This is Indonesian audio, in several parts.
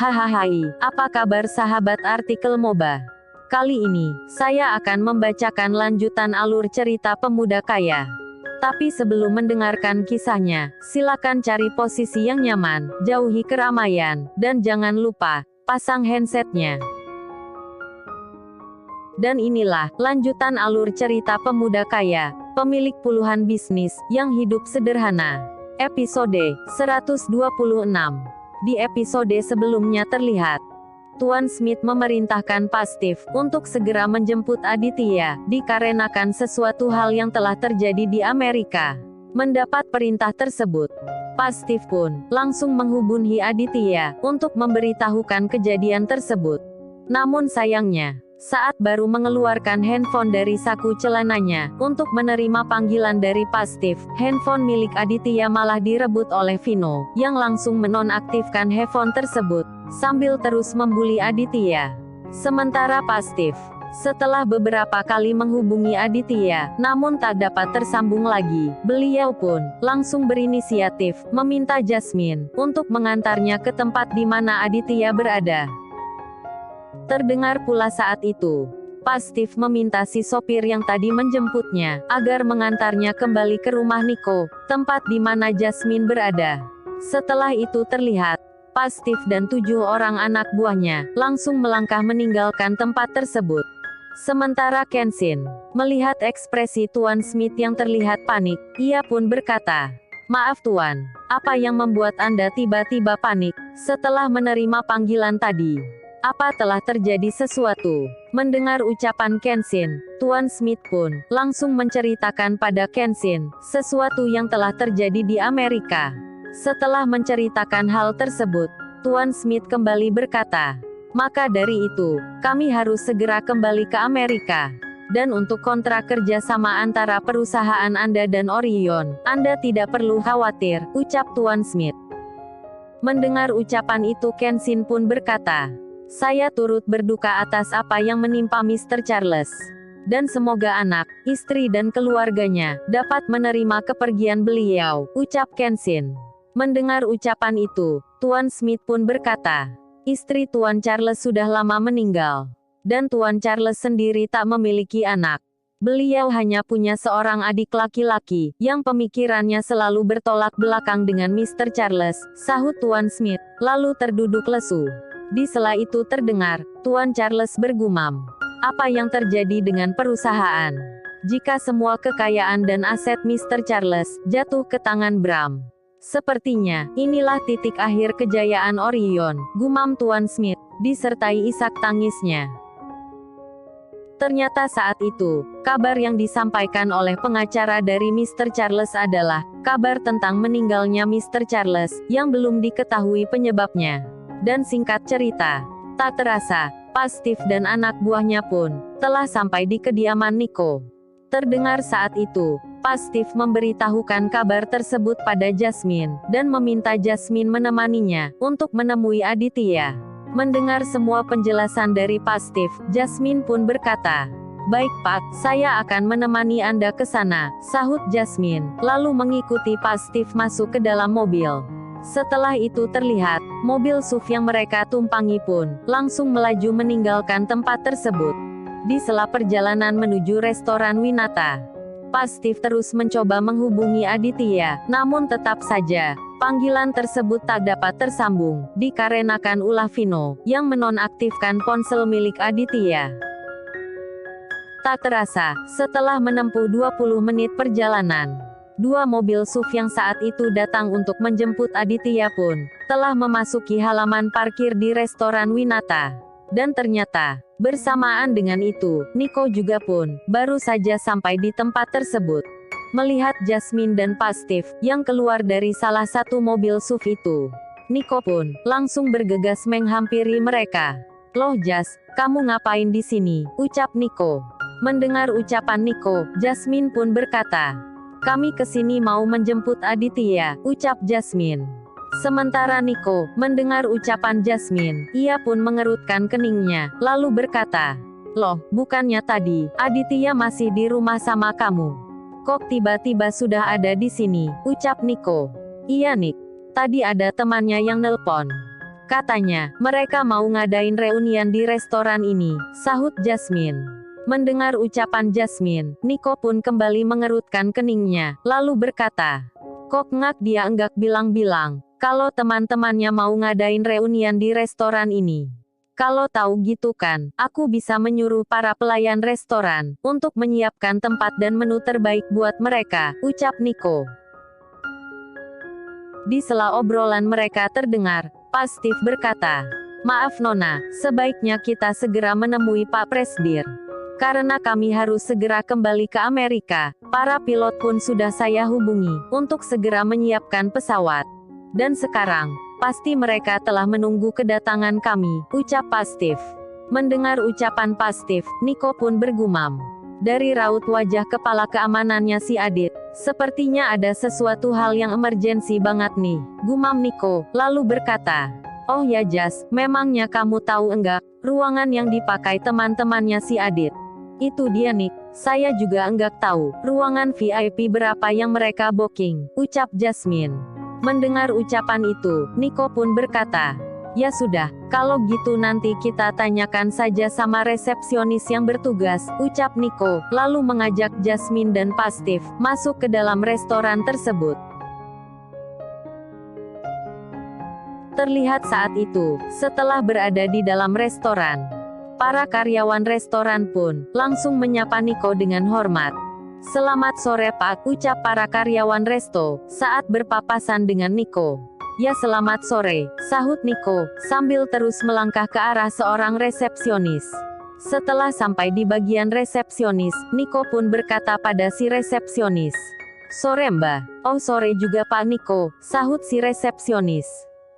Hahaha, apa kabar sahabat artikel MOBA? Kali ini, saya akan membacakan lanjutan alur cerita pemuda kaya. Tapi sebelum mendengarkan kisahnya, silakan cari posisi yang nyaman, jauhi keramaian, dan jangan lupa, pasang handsetnya. Dan inilah, lanjutan alur cerita pemuda kaya, pemilik puluhan bisnis, yang hidup sederhana. Episode 126. Di episode sebelumnya terlihat, Tuan Smith memerintahkan Pak Steve untuk segera menjemput Aditya, dikarenakan sesuatu hal yang telah terjadi di Amerika. Mendapat perintah tersebut, Pak Steve pun langsung menghubungi Aditya untuk memberitahukan kejadian tersebut. Namun sayangnya, saat baru mengeluarkan handphone dari saku celananya untuk menerima panggilan dari Pak Steve, handphone milik Aditya malah direbut oleh Vino, yang langsung menonaktifkan handphone tersebut, sambil terus membuli Aditya. Sementara Pak Steve, setelah beberapa kali menghubungi Aditya, namun tak dapat tersambung lagi, beliau pun langsung berinisiatif meminta Jasmine untuk mengantarnya ke tempat di mana Aditya berada. Terdengar pula saat itu, Pak Steve meminta si sopir yang tadi menjemputnya, agar mengantarnya kembali ke rumah Nico, tempat di mana Jasmine berada. Setelah itu terlihat, Pak Steve dan 7 orang anak buahnya, langsung melangkah meninggalkan tempat tersebut. Sementara Kenshin, melihat ekspresi Tuan Smith yang terlihat panik, ia pun berkata, "Maaf Tuan, apa yang membuat Anda tiba-tiba panik, setelah menerima panggilan tadi? Apa telah terjadi sesuatu?" Mendengar ucapan Kenshin, Tuan Smith pun langsung menceritakan pada Kenshin sesuatu yang telah terjadi di Amerika. Setelah menceritakan hal tersebut, Tuan Smith kembali berkata, "Maka dari itu, kami harus segera kembali ke Amerika. Dan untuk kontrak kerjasama antara perusahaan Anda dan Orion, Anda tidak perlu khawatir," ucap Tuan Smith. Mendengar ucapan itu Kenshin pun berkata, "Saya turut berduka atas apa yang menimpa Mr. Charles. Dan semoga anak, istri dan keluarganya, dapat menerima kepergian beliau," ucap Kenshin. Mendengar ucapan itu, Tuan Smith pun berkata, "Istri Tuan Charles sudah lama meninggal. Dan Tuan Charles sendiri tak memiliki anak. Beliau hanya punya seorang adik laki-laki, yang pemikirannya selalu bertolak belakang dengan Mr. Charles," sahut Tuan Smith, lalu terduduk lesu. Di sela itu terdengar, Tuan Charles bergumam, "Apa yang terjadi dengan perusahaan? Jika semua kekayaan dan aset Mr. Charles jatuh ke tangan Bram, sepertinya inilah titik akhir kejayaan Orion," gumam Tuan Smith, disertai isak tangisnya. Ternyata saat itu, kabar yang disampaikan oleh pengacara dari Mr. Charles adalah kabar tentang meninggalnya Mr. Charles, yang belum diketahui penyebabnya. Dan singkat cerita, tak terasa, Pak Steve dan anak buahnya pun telah sampai di kediaman Nico. Terdengar saat itu, Pak Steve memberitahukan kabar tersebut pada Jasmine, dan meminta Jasmine menemaninya untuk menemui Aditya. Mendengar semua penjelasan dari Pak Steve, Jasmine pun berkata, "Baik Pak, saya akan menemani Anda ke sana," sahut Jasmine, lalu mengikuti Pak Steve masuk ke dalam mobil. Setelah itu terlihat, mobil SUV yang mereka tumpangi pun langsung melaju meninggalkan tempat tersebut. Di sela perjalanan menuju restoran Winata, Pak Steve terus mencoba menghubungi Aditya, namun tetap saja, panggilan tersebut tak dapat tersambung, dikarenakan ulah Vino, yang menonaktifkan ponsel milik Aditya. Tak terasa, setelah menempuh 20 menit perjalanan, 2 mobil SUV yang saat itu datang untuk menjemput Aditya pun telah memasuki halaman parkir di restoran Winata. Dan ternyata, bersamaan dengan itu, Nico juga pun baru saja sampai di tempat tersebut. Melihat Jasmine dan Pak Steve yang keluar dari salah satu mobil SUV itu, Nico pun langsung bergegas menghampiri mereka. "Loh Jas, kamu ngapain di sini?" ucap Nico. Mendengar ucapan Nico, Jasmine pun berkata, "Kami kesini mau menjemput Aditya," ucap Jasmine. Sementara Nico mendengar ucapan Jasmine, ia pun mengerutkan keningnya, lalu berkata, "Loh, bukannya tadi Aditya masih di rumah sama kamu? Kok tiba-tiba sudah ada di sini?" ucap Nico. "Iya Nick, tadi ada temannya yang nelpon. Katanya, mereka mau ngadain reunian di restoran ini, sahut Jasmine. Mendengar ucapan Jasmine, Nico pun kembali mengerutkan keningnya, lalu berkata, "Kok ngak dia enggak bilang-bilang, kalau teman-temannya mau ngadain reunian di restoran ini. Kalau tahu gitu kan, aku bisa menyuruh para pelayan restoran, untuk menyiapkan tempat dan menu terbaik buat mereka," ucap Nico. Di sela obrolan mereka terdengar, Pak Steve berkata, "Maaf Nona, sebaiknya kita segera menemui Pak Presdir. Karena kami harus segera kembali ke Amerika, para pilot pun sudah saya hubungi, untuk segera menyiapkan pesawat. Dan sekarang, pasti mereka telah menunggu kedatangan kami," ucap Pak Steve. Mendengar ucapan Pak Steve, Nico pun bergumam. Dari raut wajah kepala keamanannya si Adit, sepertinya ada sesuatu hal yang emergensi banget nih, gumam Nico, lalu berkata, "Oh ya Jas, memangnya kamu tahu enggak, ruangan yang dipakai teman-temannya si Adit? Itu dia Nick, saya juga enggak tahu, ruangan VIP berapa yang mereka booking," ucap Jasmine. Mendengar ucapan itu, Nico pun berkata, "Ya sudah, kalau gitu nanti kita tanyakan saja sama resepsionis yang bertugas," ucap Nico, lalu mengajak Jasmine dan Pak Steve masuk ke dalam restoran tersebut. Terlihat saat itu, setelah berada di dalam restoran, para karyawan restoran pun langsung menyapa Nico dengan hormat. "Selamat sore Pak," ucap para karyawan resto saat berpapasan dengan Nico. "Ya selamat sore," sahut Nico, sambil terus melangkah ke arah seorang resepsionis. Setelah sampai di bagian resepsionis, Nico pun berkata pada si resepsionis, "Sore Mbak." "Oh sore juga Pak Nico," sahut si resepsionis.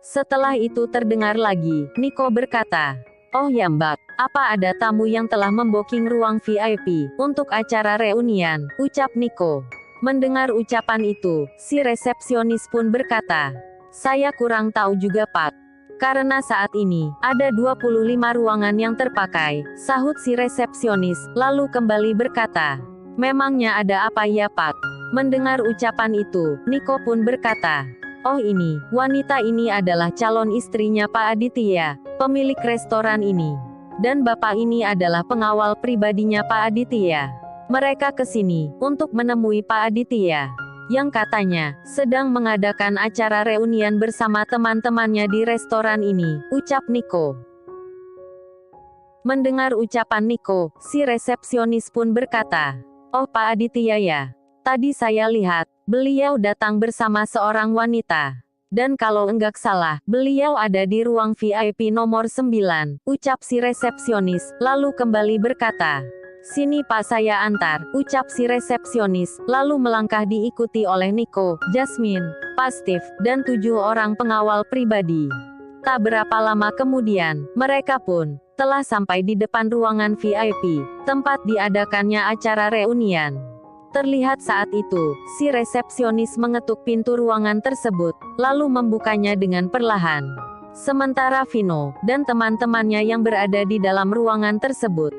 Setelah itu terdengar lagi, Nico berkata, "Oh ya Mbak, apa ada tamu yang telah membooking ruang VIP untuk acara reunian?" ucap Nico. Mendengar ucapan itu, si resepsionis pun berkata, "Saya kurang tahu juga Pak. Karena saat ini, ada 25 ruangan yang terpakai," sahut si resepsionis, lalu kembali berkata, "Memangnya ada apa ya Pak?" Mendengar ucapan itu, Nico pun berkata, "Oh ini, wanita ini adalah calon istrinya Pak Aditya, pemilik restoran ini. Dan bapak ini adalah pengawal pribadinya Pak Aditya. Mereka kesini, untuk menemui Pak Aditya, yang katanya, sedang mengadakan acara reunian bersama teman-temannya di restoran ini," ucap Nico. Mendengar ucapan Nico, si resepsionis pun berkata, "Oh Pak Aditya ya. Tadi saya lihat, beliau datang bersama seorang wanita. Dan kalau enggak salah, beliau ada di ruang VIP nomor 9, ucap si resepsionis, lalu kembali berkata, "Sini Pak saya antar," ucap si resepsionis, lalu melangkah diikuti oleh Nico, Jasmine, Pak Steve, dan 7 orang pengawal pribadi. Tak berapa lama kemudian, mereka pun telah sampai di depan ruangan VIP, tempat diadakannya acara reunian. Terlihat saat itu, si resepsionis mengetuk pintu ruangan tersebut, lalu membukanya dengan perlahan. Sementara Vino dan teman-temannya yang berada di dalam ruangan tersebut,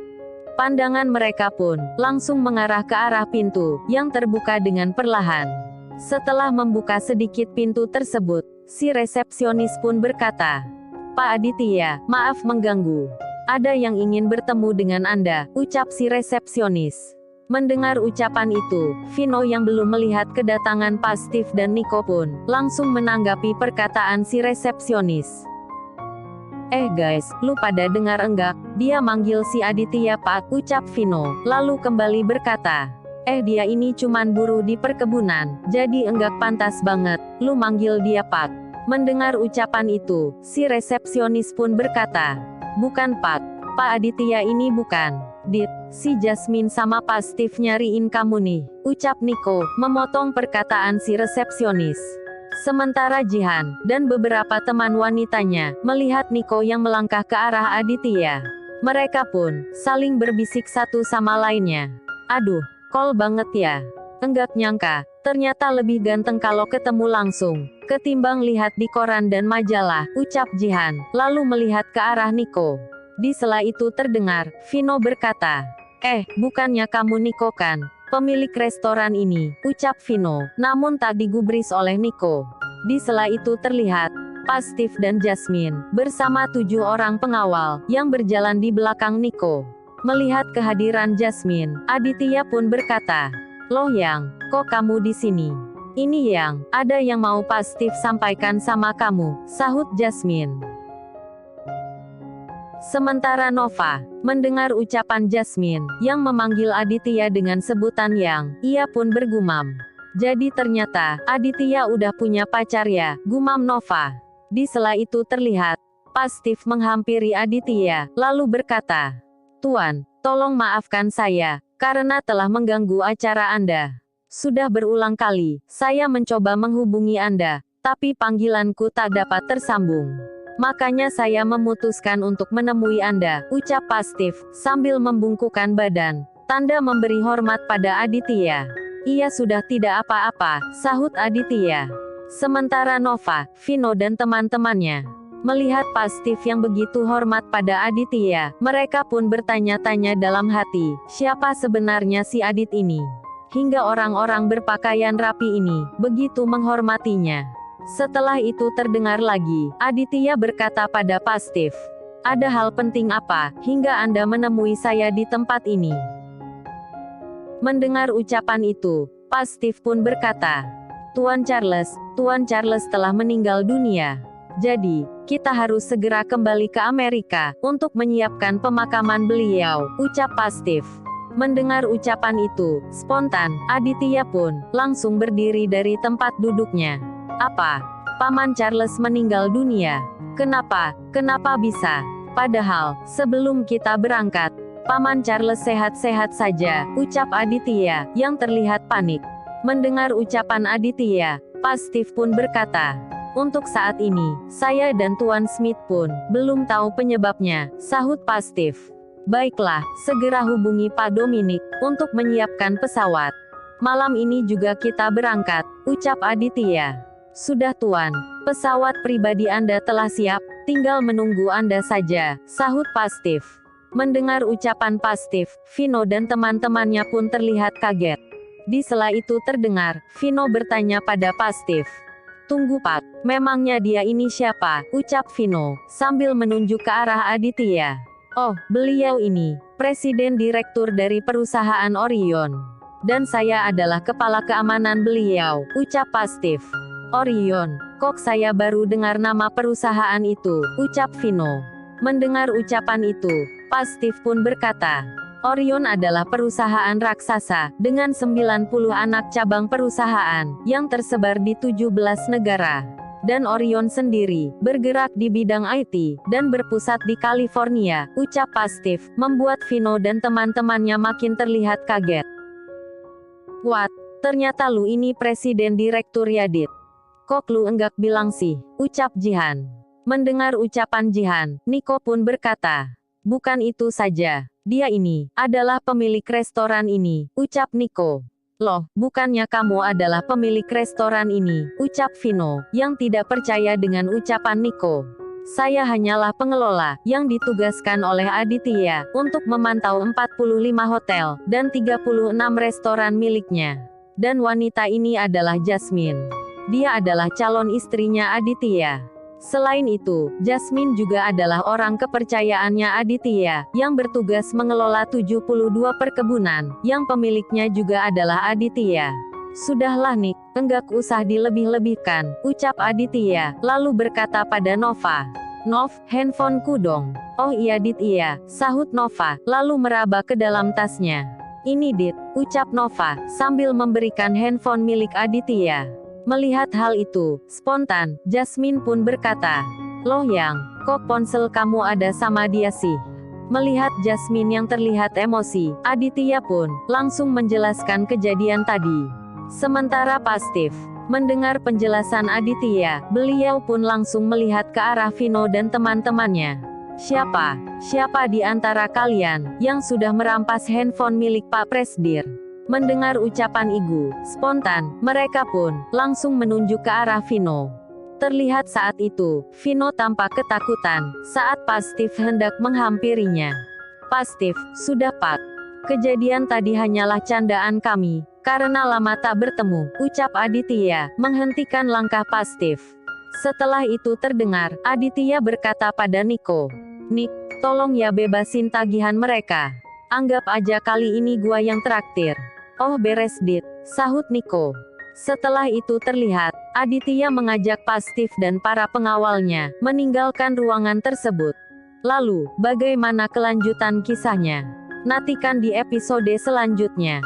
pandangan mereka pun langsung mengarah ke arah pintu yang terbuka dengan perlahan. Setelah membuka sedikit pintu tersebut, si resepsionis pun berkata, "Pak Aditya, maaf mengganggu. Ada yang ingin bertemu dengan Anda," ucap si resepsionis. Mendengar ucapan itu, Vino yang belum melihat kedatangan Pak Steve dan Nico pun langsung menanggapi perkataan si resepsionis. Guys, lu pada dengar enggak? Dia manggil si Aditya Pak," ucap Vino, lalu kembali berkata, Dia ini cuman buruh di perkebunan, jadi enggak pantas banget, lu manggil dia Pak." Mendengar ucapan itu, si resepsionis pun berkata, "Bukan Pak. Pak Aditya ini bukan. Dit, si Jasmine sama Pak Steve nyariin kamu nih," ucap Nico, memotong perkataan si resepsionis. Sementara Jihan dan beberapa teman wanitanya melihat Nico yang melangkah ke arah Aditya. Mereka pun saling berbisik satu sama lainnya. "Aduh, kol banget ya. Enggak nyangka, ternyata lebih ganteng kalau ketemu langsung, ketimbang lihat di koran dan majalah," ucap Jihan, lalu melihat ke arah Nico. Di sela itu terdengar, Vino berkata, "Bukannya kamu Nico kan? Pemilik restoran ini," ucap Vino, namun tak digubris oleh Nico. Di sela itu terlihat, Pastif dan Jasmine, bersama 7 orang pengawal, yang berjalan di belakang Nico. Melihat kehadiran Jasmine, Aditya pun berkata, "Loh Yang, kok kamu di sini?" "Ini Yang, ada yang mau Pastif sampaikan sama kamu," sahut Jasmine. Sementara Nova, mendengar ucapan Jasmine, yang memanggil Aditya dengan sebutan Yang, ia pun bergumam. "Jadi ternyata, Aditya udah punya pacar ya," gumam Nova. Di sela itu terlihat, Pastif menghampiri Aditya, lalu berkata, "Tuan, tolong maafkan saya, karena telah mengganggu acara Anda. Sudah berulang kali, saya mencoba menghubungi Anda, tapi panggilanku tak dapat tersambung. Makanya saya memutuskan untuk menemui Anda," ucap Pastif, sambil membungkukkan badan, tanda memberi hormat pada Aditya. "Ia sudah tidak apa-apa," sahut Aditya. Sementara Nova, Vino dan teman-temannya melihat Pastif yang begitu hormat pada Aditya, mereka pun bertanya-tanya dalam hati, siapa sebenarnya si Adit ini? Hingga orang-orang berpakaian rapi ini begitu menghormatinya. Setelah itu terdengar lagi, Aditya berkata pada Pastif, "Ada hal penting apa, hingga Anda menemui saya di tempat ini?" Mendengar ucapan itu, Pastif pun berkata, Tuan Charles telah meninggal dunia. Jadi, kita harus segera kembali ke Amerika, untuk menyiapkan pemakaman beliau," ucap Pastif. Mendengar ucapan itu, spontan, Aditya pun langsung berdiri dari tempat duduknya. "Apa? Paman Charles meninggal dunia? Kenapa? Kenapa bisa? Padahal, sebelum kita berangkat, Paman Charles sehat-sehat saja," ucap Aditya, yang terlihat panik. Mendengar ucapan Aditya, Pastif pun berkata, "Untuk saat ini, saya dan Tuan Smith pun belum tahu penyebabnya," sahut Pastif. "Baiklah, segera hubungi Pak Dominic untuk menyiapkan pesawat. Malam ini juga kita berangkat," ucap Aditya. "Sudah Tuan, pesawat pribadi Anda telah siap, tinggal menunggu Anda saja," sahut Pastif. Mendengar ucapan Pastif, Vino dan teman-temannya pun terlihat kaget. Di sela itu terdengar, Vino bertanya pada Pastif. "Tunggu Pak, memangnya dia ini siapa?" ucap Vino, sambil menunjuk ke arah Aditya. "Oh, beliau ini, Presiden Direktur dari perusahaan Orion. Dan saya adalah kepala keamanan beliau," ucap Pastif. "Orion, kok saya baru dengar nama perusahaan itu," ucap Vino. Mendengar ucapan itu, Pastif pun berkata, "Orion adalah perusahaan raksasa, dengan 90 anak cabang perusahaan, yang tersebar di 17 negara. Dan Orion sendiri, bergerak di bidang IT, dan berpusat di California," ucap Pastif, membuat Vino dan teman-temannya makin terlihat kaget. "What? Ternyata lu ini Presiden Direktur ya Dit? Kok lu enggak bilang sih?" ucap Jihan. Mendengar ucapan Jihan, Nico pun berkata, "Bukan itu saja. Dia ini adalah pemilik restoran ini," ucap Nico. "Loh, bukannya kamu adalah pemilik restoran ini?" ucap Vino, yang tidak percaya dengan ucapan Nico. "Saya hanyalah pengelola, yang ditugaskan oleh Aditya, untuk memantau 45 hotel, dan 36 restoran miliknya. Dan wanita ini adalah Jasmine. Dia adalah calon istrinya Aditya. Selain itu, Jasmine juga adalah orang kepercayaannya Aditya, yang bertugas mengelola 72 perkebunan, yang pemiliknya juga adalah Aditya." "Sudahlah Nick, enggak usah dilebih-lebihkan," ucap Aditya, lalu berkata pada Nova. "Nov, handphoneku dong." "Oh iya Dit iya," sahut Nova, lalu meraba ke dalam tasnya. "Ini Dit," ucap Nova, sambil memberikan handphone milik Aditya. Melihat hal itu, spontan, Jasmine pun berkata, "Loh Yang, kok ponsel kamu ada sama dia sih?" Melihat Jasmine yang terlihat emosi, Aditya pun langsung menjelaskan kejadian tadi. Sementara Pastif mendengar penjelasan Aditya, beliau pun langsung melihat ke arah Vino dan teman-temannya. Siapa di antara kalian yang sudah merampas handphone milik Pak Presdir?" Mendengar ucapan Igu, spontan, mereka pun langsung menunjuk ke arah Vino. Terlihat saat itu, Vino tampak ketakutan saat Pastif hendak menghampirinya. "Pastif, sudah Pak. Kejadian tadi hanyalah candaan kami, karena lama tak bertemu," ucap Aditya, menghentikan langkah Pastif. Setelah itu terdengar, Aditya berkata pada Nico, "Nick, tolong ya bebasin tagihan mereka. Anggap aja kali ini gua yang traktir." "Oh beres Dit," sahut Nico. Setelah itu terlihat, Aditya mengajak Pak Steve dan para pengawalnya meninggalkan ruangan tersebut. Lalu, bagaimana kelanjutan kisahnya? Nantikan di episode selanjutnya.